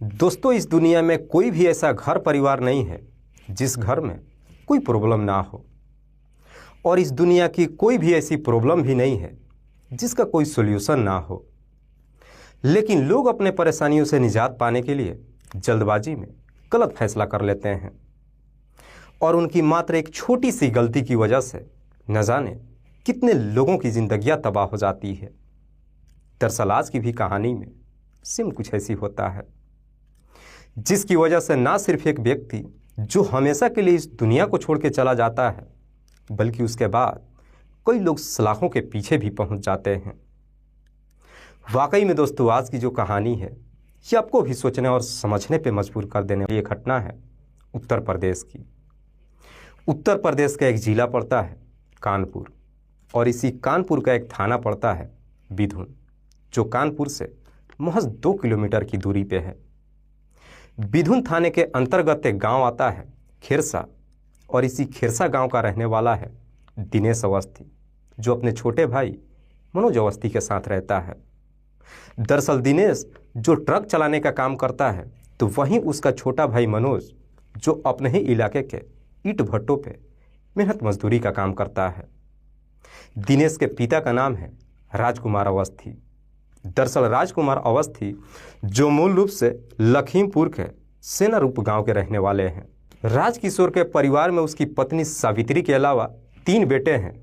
दोस्तों, इस दुनिया में कोई भी ऐसा घर परिवार नहीं है जिस घर में कोई प्रॉब्लम ना हो। और इस दुनिया की कोई भी ऐसी प्रॉब्लम भी नहीं है जिसका कोई सॉल्यूशन ना हो। लेकिन लोग अपने परेशानियों से निजात पाने के लिए जल्दबाजी में गलत फैसला कर लेते हैं और उनकी मात्र एक छोटी सी गलती की वजह से न जाने कितने लोगों की जिंदगियां तबाह हो जाती है। दरअसल आज की भी कहानी में सेम कुछ ऐसी होता है, जिसकी वजह से ना सिर्फ एक व्यक्ति जो हमेशा के लिए इस दुनिया को छोड़ के चला जाता है, बल्कि उसके बाद कई लोग सलाखों के पीछे भी पहुंच जाते हैं। वाकई में दोस्तों, आज की जो कहानी है ये आपको भी सोचने और समझने पे मजबूर कर देने वाली घटना है उत्तर प्रदेश की। उत्तर प्रदेश का एक जिला पड़ता है कानपुर और इसी कानपुर का एक थाना पड़ता है बिधुन, जो कानपुर से महज 2 किलोमीटर की दूरी पे है। बिधुन थाने के अंतर्गत एक गांव आता है खेरसा और इसी खेरसा गांव का रहने वाला है दिनेश अवस्थी, जो अपने छोटे भाई मनोज अवस्थी के साथ रहता है। दरअसल दिनेश जो ट्रक चलाने का काम करता है, तो वहीं उसका छोटा भाई मनोज जो अपने ही इलाके के ईंट भट्टों पे मेहनत मजदूरी का काम करता है। दिनेश के पिता का नाम है राजकुमार अवस्थी। दरअसल राजकुमार अवस्थी जो मूल रूप से लखीमपुर के सेना रूप गांव के रहने वाले हैं। राजकिशोर के परिवार में उसकी पत्नी सावित्री के अलावा 3 बेटे हैं,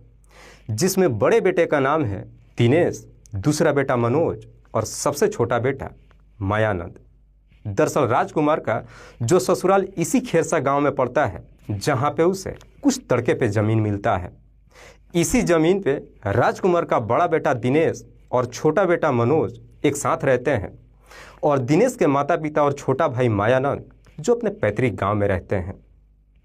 जिसमें बड़े बेटे का नाम है दिनेश, दूसरा बेटा मनोज और सबसे छोटा बेटा मायानंद। दरअसल राजकुमार का जो ससुराल इसी खेरसा गांव में पड़ता है, जहां पे उसे कुछ तड़के पे जमीन मिलता है। इसी जमीन पे राजकुमार का बड़ा बेटा दिनेश और छोटा बेटा मनोज एक साथ रहते हैं और दिनेश के माता पिता और छोटा भाई मायानंद जो अपने पैतृक गांव में रहते हैं।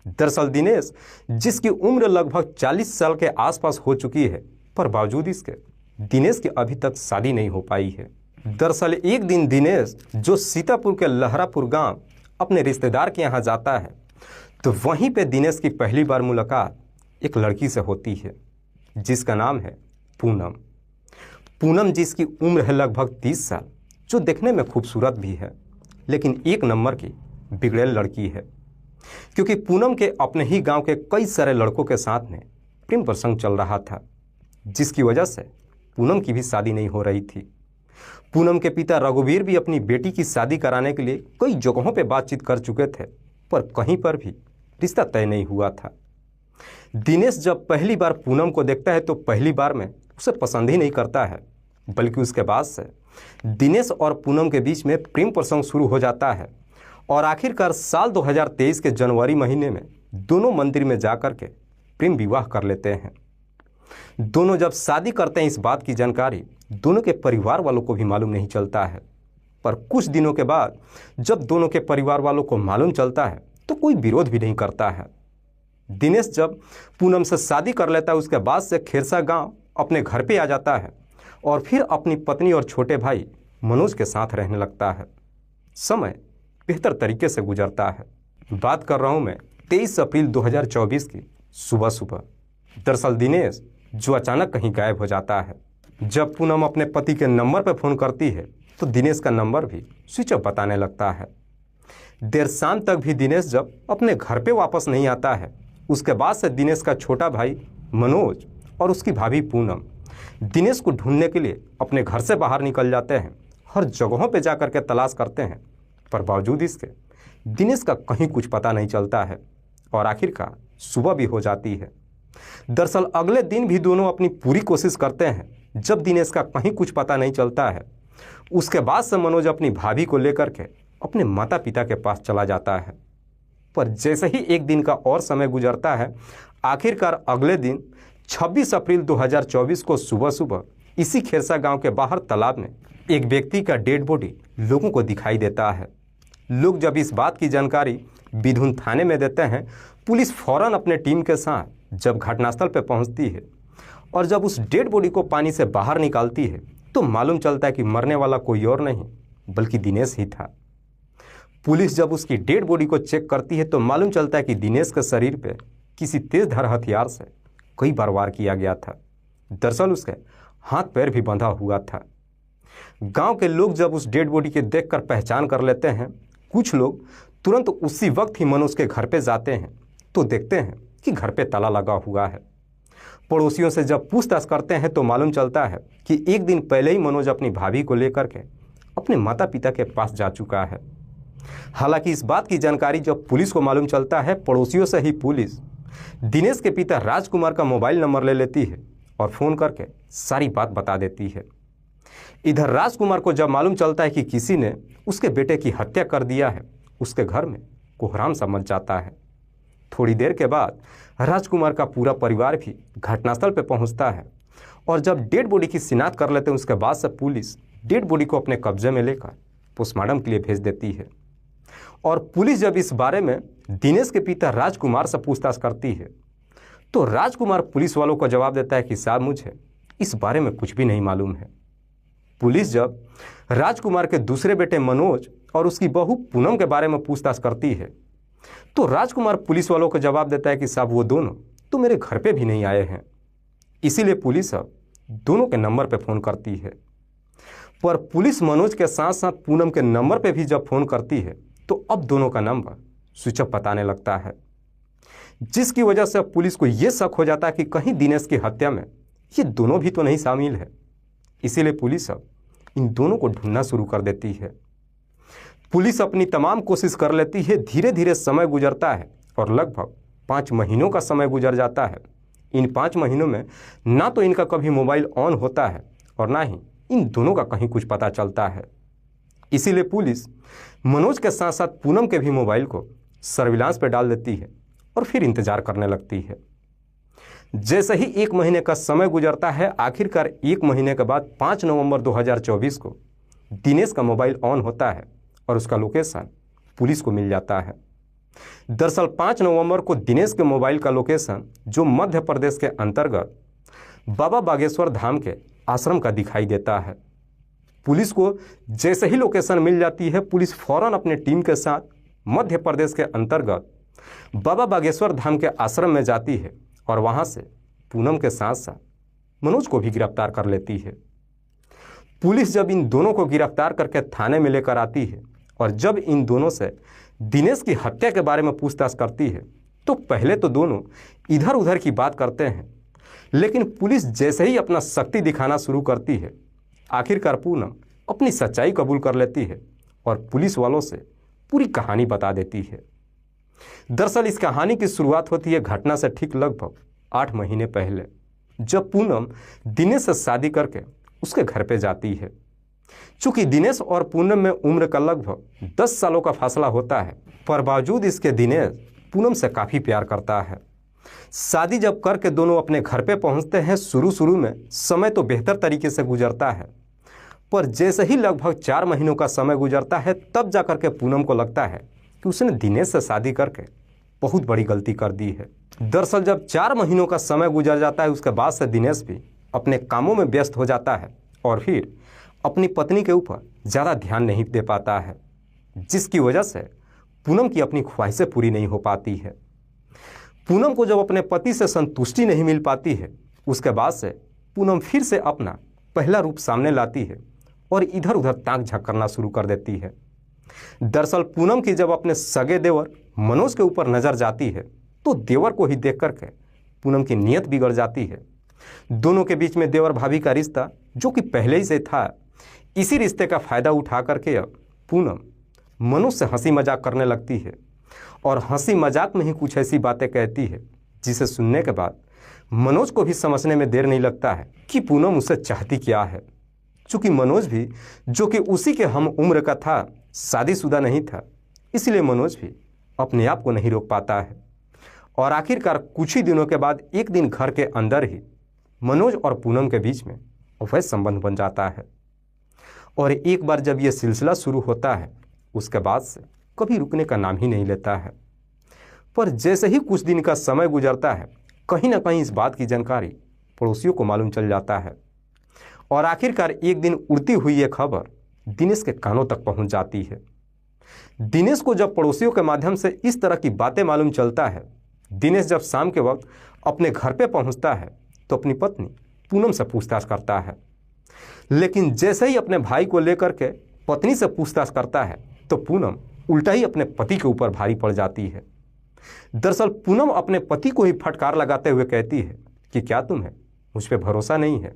दरअसल दिनेश, जिसकी उम्र लगभग 40 साल के आसपास हो चुकी है, पर बावजूद इसके दिनेश की अभी तक शादी नहीं हो पाई है। दरअसल एक दिन दिनेश जो सीतापुर के लहरापुर गांव अपने रिश्तेदार के यहाँ जाता है, तो वहीं पे दिनेश की पहली बार मुलाकात एक लड़की से होती है, जिसका नाम है पूनम। पूनम जिसकी उम्र है लगभग 30 साल, जो देखने में खूबसूरत भी है, लेकिन एक नंबर की बिगड़ैल लड़की है, क्योंकि पूनम के अपने ही गांव के कई सारे लड़कों के साथ में प्रेम प्रसंग चल रहा था, जिसकी वजह से पूनम की भी शादी नहीं हो रही थी। पूनम के पिता रघुवीर भी अपनी बेटी की शादी कराने के लिए कई जगहों पे बातचीत कर चुके थे, पर कहीं पर भी रिश्ता तय नहीं हुआ था। दिनेश जब पहली बार पूनम को देखता है, तो पहली बार में उसे पसंद ही नहीं करता है, बल्कि उसके बाद से दिनेश और पूनम के बीच में प्रेम प्रसंग शुरू हो जाता है और आखिरकार साल 2023 के जनवरी महीने में दोनों मंदिर में जाकर के प्रेम विवाह कर लेते हैं। दोनों जब शादी करते हैं, इस बात की जानकारी दोनों के परिवार वालों को भी मालूम नहीं चलता है, पर कुछ दिनों के बाद जब दोनों के परिवार वालों को मालूम चलता है, तो कोई विरोध भी नहीं करता है। दिनेश जब पूनम से शादी कर लेता है, उसके बाद से खेरसा गांव अपने घर पे आ जाता है और फिर अपनी पत्नी और छोटे भाई मनोज के साथ रहने लगता है। समय बेहतर तरीके से गुजरता है। बात कर रहा हूं मैं 23 अप्रैल 2024 की सुबह सुबह। दरअसल दिनेश जो अचानक कहीं गायब हो जाता है। जब पूनम अपने पति के नंबर पर फ़ोन करती है, तो दिनेश का नंबर भी स्विच ऑफ बताने लगता है। देर शाम तक भी दिनेश जब अपने घर पे वापस नहीं आता है, उसके बाद से दिनेश का छोटा भाई मनोज और उसकी भाभी पूनम दिनेश को ढूंढने के लिए अपने घर से बाहर निकल जाते हैं। हर जगहों पे जाकर के तलाश करते हैं, पर बावजूद इसके दिनेश का कहीं कुछ पता नहीं चलता है और आखिरकार सुबह भी हो जाती है। दरअसल अगले दिन भी दोनों अपनी पूरी कोशिश करते हैं। जब दिनेश का कहीं कुछ पता नहीं चलता है, उसके बाद से मनोज अपनी भाभी को लेकर के अपने माता पिता के पास चला जाता है। पर जैसे ही एक दिन का और समय गुजरता है, आखिरकार अगले दिन 26 अप्रैल 2024 को सुबह सुबह इसी खेरसा गांव के बाहर तालाब में एक व्यक्ति का डेड बॉडी लोगों को दिखाई देता है। लोग जब इस बात की जानकारी बिधुन थाने में देते हैं, पुलिस फौरन अपने टीम के साथ जब घटनास्थल पर पहुंचती है और जब उस डेड बॉडी को पानी से बाहर निकालती है, तो मालूम चलता है कि मरने वाला कोई और नहीं बल्कि दिनेश ही था। पुलिस जब उसकी डेड बॉडी को चेक करती है, तो मालूम चलता है कि दिनेश के शरीर पे किसी तेज धार हथियार से कई बार वार किया गया था। दरअसल उसके हाथ पैर भी बंधा हुआ था। गांव के लोग जब उस डेड बॉडी के देखकर पहचान कर लेते हैं, कुछ लोग तुरंत उसी वक्त ही मनोज के घर पे जाते हैं तो देखते हैं कि घर पे ताला लगा हुआ है। पड़ोसियों से जब पूछताछ करते हैं तो मालूम चलता है कि एक दिन पहले ही मनोज अपनी भाभी को लेकर के अपने माता पिता के पास जा चुका है। हालांकि इस बात की जानकारी जब पुलिस को मालूम चलता है, पड़ोसियों से ही पुलिस दिनेश के पिता राजकुमार का मोबाइल नंबर ले लेती है और फ़ोन करके सारी बात बता देती है। इधर राजकुमार को जब मालूम चलता है कि किसी ने उसके बेटे की हत्या कर दिया है, उसके घर में कोहराम सा मच जाता है। थोड़ी देर के बाद राजकुमार का पूरा परिवार भी घटनास्थल पर पहुंचता है और जब डेड बॉडी की शिनाख्त कर लेते हैं, उसके बाद से पुलिस डेड बॉडी को अपने कब्जे में लेकर पोस्टमार्टम के लिए भेज देती है। और पुलिस जब इस बारे में दिनेश के पिता राजकुमार से पूछताछ करती है तो राजकुमार पुलिस वालों को जवाब देता है कि साहब, मुझे इस बारे में कुछ भी नहीं मालूम है। पुलिस जब राजकुमार के दूसरे बेटे मनोज और उसकी बहू पूनम के बारे में पूछताछ करती है तो राजकुमार पुलिस वालों को जवाब देता है कि साहब, वो दोनों तो मेरे घर पे भी नहीं आए हैं। इसीलिए पुलिस अब दोनों के नंबर पे फ़ोन करती है। पर पुलिस मनोज के साथ साथ पूनम के नंबर पे भी जब फ़ोन करती है तो अब दोनों का नंबर स्विच ऑफ बताने लगता है, जिसकी वजह से अब पुलिस को यह शक हो जाता है कि कहीं दिनेश की हत्या में ये दोनों भी तो नहीं शामिल है। इसीलिए पुलिस अब इन दोनों को ढूंढना शुरू कर देती है। पुलिस अपनी तमाम कोशिश कर लेती है। धीरे धीरे समय गुजरता है और लगभग 5 महीनों का समय गुजर जाता है। इन 5 महीनों में ना तो इनका कभी मोबाइल ऑन होता है और ना ही इन दोनों का कहीं कुछ पता चलता है। इसीलिए पुलिस मनोज के साथ साथ पूनम के भी मोबाइल को सर्विलांस पर डाल देती है और फिर इंतजार करने लगती है। जैसे ही 1 महीने का समय गुजरता है, आखिरकार 1 महीने के बाद 5 नवंबर 2024 को दिनेश का मोबाइल ऑन होता है और उसका लोकेशन पुलिस को मिल जाता है। दरअसल 5 नवंबर को दिनेश के मोबाइल का लोकेशन, जो मध्य प्रदेश के अंतर्गत बाबा बागेश्वर धाम के आश्रम का दिखाई देता है। पुलिस को जैसे ही लोकेशन मिल जाती है, पुलिस फौरन अपने टीम के साथ मध्य प्रदेश के अंतर्गत बाबा बागेश्वर धाम के आश्रम में जाती है और वहां से पूनम के साथ साथ मनोज को भी गिरफ्तार कर लेती है। पुलिस जब इन दोनों को गिरफ्तार करके थाने में लेकर आती है और जब इन दोनों से दिनेश की हत्या के बारे में पूछताछ करती है तो पहले तो दोनों इधर उधर की बात करते हैं, लेकिन पुलिस जैसे ही अपना शक्ति दिखाना शुरू करती है, आखिरकार पूनम अपनी सच्चाई कबूल कर लेती है और पुलिस वालों से पूरी कहानी बता देती है। दरअसल इस कहानी की शुरुआत होती है घटना से ठीक लगभग 8 महीने पहले, जब पूनम दिनेश से शादी करके उसके घर पे जाती है। चूंकि दिनेश और पूनम में उम्र का लगभग 10 सालों का फासला होता है, पर बावजूद इसके दिनेश पूनम से काफ़ी प्यार करता है। शादी जब करके दोनों अपने घर पे पहुंचते हैं, शुरू में समय तो बेहतर तरीके से गुजरता है, पर जैसे ही लगभग 4 महीनों का समय गुजरता है तब जाकर के पूनम को लगता है कि उसने दिनेश से शादी करके बहुत बड़ी गलती कर दी है। दरअसल जब 4 महीनों का समय गुजर जाता है, उसके बाद से दिनेश भी अपने कामों में व्यस्त हो जाता है और फिर अपनी पत्नी के ऊपर ज़्यादा ध्यान नहीं दे पाता है, जिसकी वजह से पूनम की अपनी ख्वाहिशें पूरी नहीं हो पाती है। पूनम को जब अपने पति से संतुष्टि नहीं मिल पाती है, उसके बाद से पूनम फिर से अपना पहला रूप सामने लाती है और इधर उधर ताक झांक करना शुरू कर देती है। दरअसल पूनम की जब अपने सगे देवर मनोज के ऊपर नज़र जाती है तो देवर को ही देख करके पूनम की नीयत बिगड़ जाती है। दोनों के बीच में देवर भाभी का रिश्ता जो कि पहले ही से था, इसी रिश्ते का फ़ायदा उठा करके अब पूनम मनोज से हंसी मजाक करने लगती है और हंसी मजाक में ही कुछ ऐसी बातें कहती है जिसे सुनने के बाद मनोज को भी समझने में देर नहीं लगता है कि पूनम उसे चाहती क्या है। चूँकि मनोज भी जो कि उसी के हम उम्र का था, शादीशुदा नहीं था, इसलिए मनोज भी अपने आप को नहीं रोक पाता है और आखिरकार कुछ ही दिनों के बाद एक दिन घर के अंदर ही मनोज और पूनम के बीच में अवैध संबंध बन जाता है। और एक बार जब यह सिलसिला शुरू होता है, उसके बाद से कभी रुकने का नाम ही नहीं लेता है। पर जैसे ही कुछ दिन का समय गुजरता है, कहीं ना कहीं इस बात की जानकारी पड़ोसियों को मालूम चल जाता है और आखिरकार एक दिन उड़ती हुई ये खबर दिनेश के कानों तक पहुंच जाती है। दिनेश को जब पड़ोसियों के माध्यम से इस तरह की बातें मालूम चलता है, दिनेश जब शाम के वक्त अपने घर पे पहुंचता है तो अपनी पत्नी पूनम से पूछताछ करता है। लेकिन जैसे ही अपने भाई को लेकर के पत्नी से पूछताछ करता है तो पूनम उल्टा ही अपने पति के ऊपर भारी पड़ जाती है। दरअसल पूनम अपने पति को ही फटकार लगाते हुए कहती है कि क्या तुम्हें मुझ पर भरोसा नहीं है।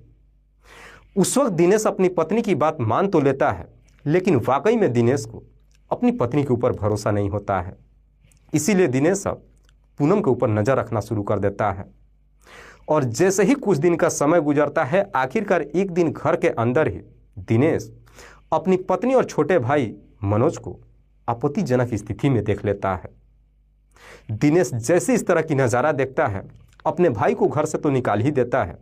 उस वक्त दिनेश अपनी पत्नी की बात मान तो लेता है, लेकिन वाकई में दिनेश को अपनी पत्नी के ऊपर भरोसा नहीं होता है। इसीलिए दिनेश अब पूनम के ऊपर नज़र रखना शुरू कर देता है। और जैसे ही कुछ दिन का समय गुजरता है, आखिरकार एक दिन घर के अंदर ही दिनेश अपनी पत्नी और छोटे भाई मनोज को आपत्तिजनक स्थिति में देख लेता है। दिनेश जैसे इस तरह की नज़ारा देखता है, अपने भाई को घर से तो निकाल ही देता है,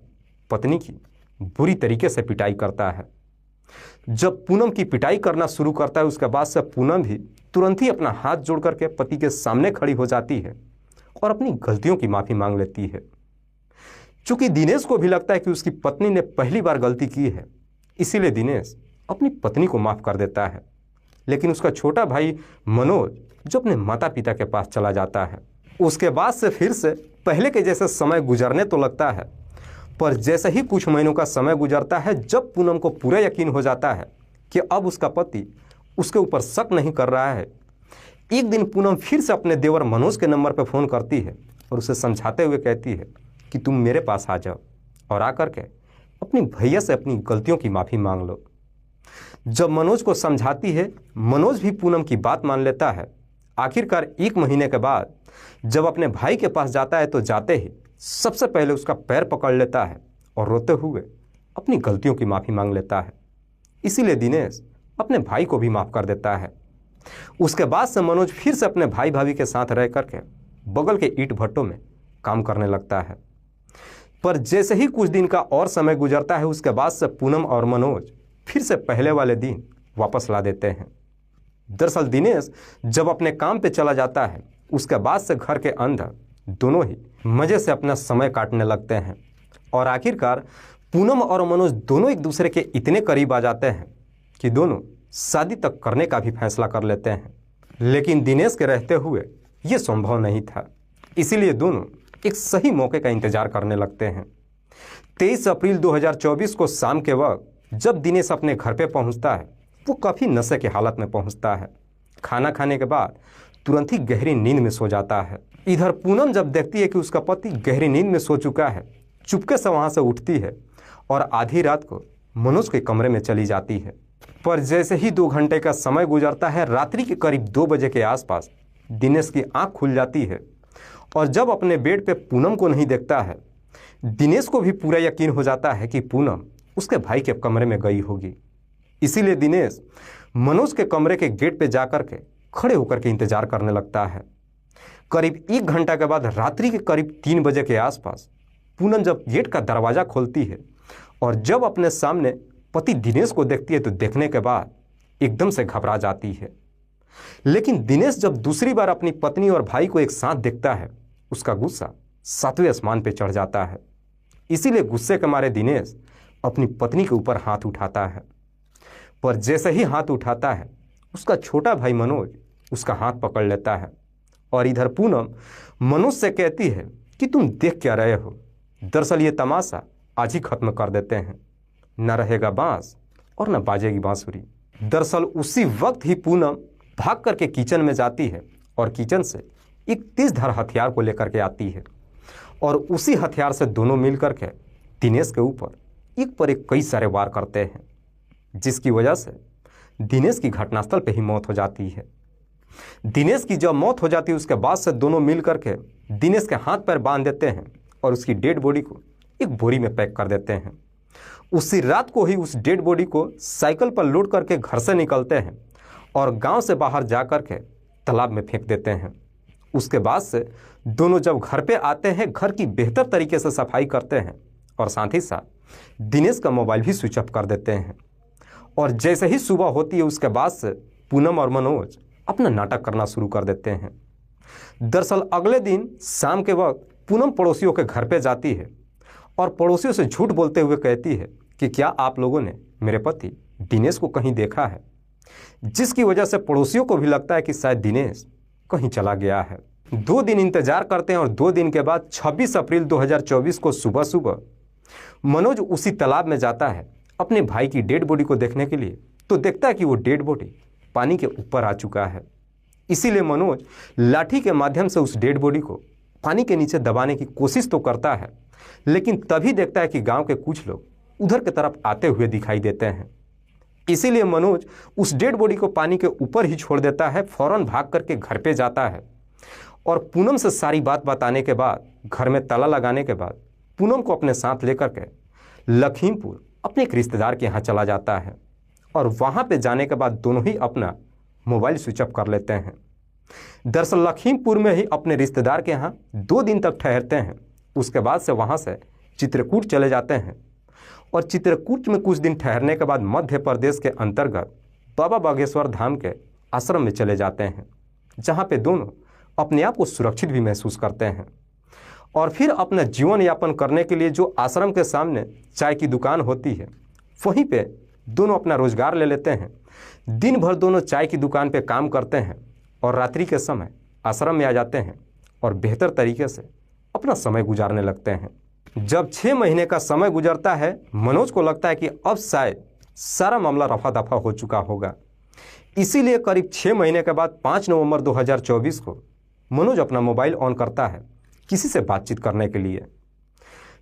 पत्नी की बुरी तरीके से पिटाई करता है। जब पूनम की पिटाई करना शुरू करता है, उसके बाद से पूनम भी तुरंत ही अपना हाथ जोड़ करके पति के सामने खड़ी हो जाती है और अपनी गलतियों की माफ़ी मांग लेती है। चूंकि दिनेश को भी लगता है कि उसकी पत्नी ने पहली बार गलती की है, इसीलिए दिनेश अपनी पत्नी को माफ़ कर देता है। लेकिन उसका छोटा भाई मनोज जो अपने माता पिता के पास चला जाता है, उसके बाद से फिर से पहले के जैसे समय गुजरने तो लगता है, पर जैसे ही कुछ महीनों का समय गुजरता है, जब पूनम को पूरा यकीन हो जाता है कि अब उसका पति उसके ऊपर शक नहीं कर रहा है, एक दिन पूनम फिर से अपने देवर मनोज के नंबर पर फ़ोन करती है और उसे समझाते हुए कहती है कि तुम मेरे पास आ जाओ और आकर के अपनी भैया से अपनी गलतियों की माफ़ी मांग लो। जब मनोज को समझाती है, मनोज भी पूनम की बात मान लेता है। आखिरकार एक महीने के बाद जब अपने भाई के पास जाता है तो जाते ही सबसे पहले उसका पैर पकड़ लेता है और रोते हुए अपनी गलतियों की माफ़ी मांग लेता है। इसीलिए दिनेश अपने भाई को भी माफ़ कर देता है। उसके बाद से मनोज फिर से अपने भाई भाभी के साथ रह करके बगल के ईंट भट्टों में काम करने लगता है। पर जैसे ही कुछ दिन का और समय गुजरता है, उसके बाद से पूनम और मनोज फिर से पहले वाले दिन वापस ला देते हैं। दरअसल दिनेश जब अपने काम पे चला जाता है, उसके बाद से घर के अंदर दोनों ही मज़े से अपना समय काटने लगते हैं और आखिरकार पूनम और मनोज दोनों एक दूसरे के इतने करीब आ जाते हैं कि दोनों शादी तक करने का भी फैसला कर लेते हैं। लेकिन दिनेश के रहते हुए ये संभव नहीं था, इसीलिए दोनों एक सही मौके का इंतजार करने लगते हैं। 23 अप्रैल 2024 को शाम के वक्त जब दिनेश अपने घर पे पहुंचता है, वो काफ़ी नशे की हालत में पहुंचता है। खाना खाने के बाद तुरंत ही गहरी नींद में सो जाता है। इधर पूनम जब देखती है कि उसका पति गहरी नींद में सो चुका है, चुपके से वहाँ से उठती है और आधी रात को मनोज के कमरे में चली जाती है। पर जैसे ही 2 घंटे का समय गुजरता है, रात्रि के करीब 2 बजे के आसपास दिनेश की आँख खुल जाती है और जब अपने बेड पे पूनम को नहीं देखता है, दिनेश को भी पूरा यकीन हो जाता है कि पूनम उसके भाई के कमरे में गई होगी। इसीलिए दिनेश मनोज के कमरे के गेट पे जाकर के खड़े होकर के इंतजार करने लगता है। करीब 1 घंटा के बाद रात्रि के करीब 3 बजे के आसपास पूनम जब गेट का दरवाज़ा खोलती है और जब अपने सामने पति दिनेश को देखती है तो देखने के बाद एकदम से घबरा जाती है। लेकिन दिनेश जब दूसरी बार अपनी पत्नी और भाई को एक साथ देखता है, उसका गुस्सा 7वें आसमान पे चढ़ जाता है। इसीलिए गुस्से के मारे दिनेश अपनी पत्नी के ऊपर हाथ उठाता है। पर जैसे ही हाथ उठाता है, उसका छोटा भाई मनोज उसका हाथ पकड़ लेता है और इधर पूनम मनोज से कहती है कि तुम देख क्या रहे हो, दरअसल ये तमाशा आज ही खत्म कर देते हैं, न रहेगा बांस और न बाजेगी बांसुरी। दरअसल उसी वक्त ही पूनम भाग करके किचन में जाती है और किचन से एक तेजधार हथियार को लेकर के आती है और उसी हथियार से दोनों मिल करके दिनेश के ऊपर एक पर एक कई सारे वार करते हैं, जिसकी वजह से दिनेश की घटनास्थल पे ही मौत हो जाती है। दिनेश की जब मौत हो जाती है, उसके बाद से दोनों मिल करके दिनेश के हाथ पैर बांध देते हैं और उसकी डेड बॉडी को एक बोरी में पैक कर देते हैं। उसी रात को ही उस डेड बॉडी को साइकिल पर लोड करके घर से निकलते हैं और गांव से बाहर जा कर के तालाब में फेंक देते हैं। उसके बाद से दोनों जब घर पे आते हैं, घर की बेहतर तरीके से सफाई करते हैं और साथ ही साथ दिनेश का मोबाइल भी स्विच ऑफ कर देते हैं। और जैसे ही सुबह होती है, उसके बाद से पूनम और मनोज अपना नाटक करना शुरू कर देते हैं। दरअसल अगले दिन शाम के वक्त पूनम पड़ोसियों के घर पे जाती है और पड़ोसियों से झूठ बोलते हुए कहती है कि क्या आप लोगों ने मेरे पति दिनेश को कहीं देखा है, जिसकी वजह से पड़ोसियों को भी लगता है कि शायद दिनेश कहीं चला गया है। 2 दिन इंतजार करते हैं और 2 दिन के बाद 26 अप्रैल 2024 को सुबह सुबह मनोज उसी तालाब में जाता है अपने भाई की डेड बॉडी को देखने के लिए तो देखता है कि वो डेड बॉडी पानी के ऊपर आ चुका है। इसीलिए मनोज लाठी के माध्यम से उस डेड बॉडी को पानी के नीचे दबाने की कोशिश तो करता है, लेकिन तभी देखता है कि गांव के कुछ लोग उधर की तरफ आते हुए दिखाई देते हैं। इसीलिए मनोज उस डेड बॉडी को पानी के ऊपर ही छोड़ देता है, फौरन भाग करके घर पे जाता है और पूनम से सारी बात बताने के बाद, घर में ताला लगाने के बाद पूनम को अपने साथ लेकर के लखीमपुर अपने एक रिश्तेदार के यहाँ चला जाता है और वहाँ पे जाने के बाद दोनों ही अपना मोबाइल स्विच ऑफ कर लेते हैं। दरअसल लखीमपुर में ही अपने रिश्तेदार के यहाँ 2 दिन तक ठहरते हैं। उसके बाद से वहाँ से चित्रकूट चले जाते हैं और चित्रकूट में कुछ दिन ठहरने के बाद मध्य प्रदेश के अंतर्गत बाबा बागेश्वर धाम के आश्रम में चले जाते हैं, जहाँ पे दोनों अपने आप को सुरक्षित भी महसूस करते हैं। और फिर अपना जीवन यापन करने के लिए जो आश्रम के सामने चाय की दुकान होती है, वहीं पे दोनों अपना रोजगार ले लेते हैं। दिन भर दोनों चाय की दुकान पे काम करते हैं और रात्रि के समय आश्रम में आ जाते हैं और बेहतर तरीके से अपना समय गुजारने लगते हैं। जब 6 महीने का समय गुजरता है, मनोज को लगता है कि अब शायद सारा मामला रफा दफा हो चुका होगा। इसीलिए करीब 6 महीने के बाद 5 नवंबर 2024 को मनोज अपना मोबाइल ऑन करता है किसी से बातचीत करने के लिए।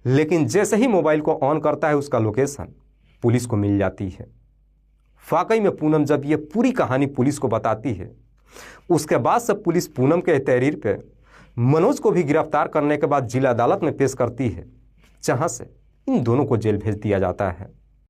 लेकिन जैसे ही मोबाइल को ऑन करता है, उसका लोकेशन पुलिस को मिल जाती है। वाकई में पूनम जब ये पूरी कहानी पुलिस को बताती है, उसके बाद से पुलिस पूनम के तहरीर पे मनोज को भी गिरफ्तार करने के बाद जिला अदालत में पेश करती है, जहां से इन दोनों को जेल भेज दिया जाता है।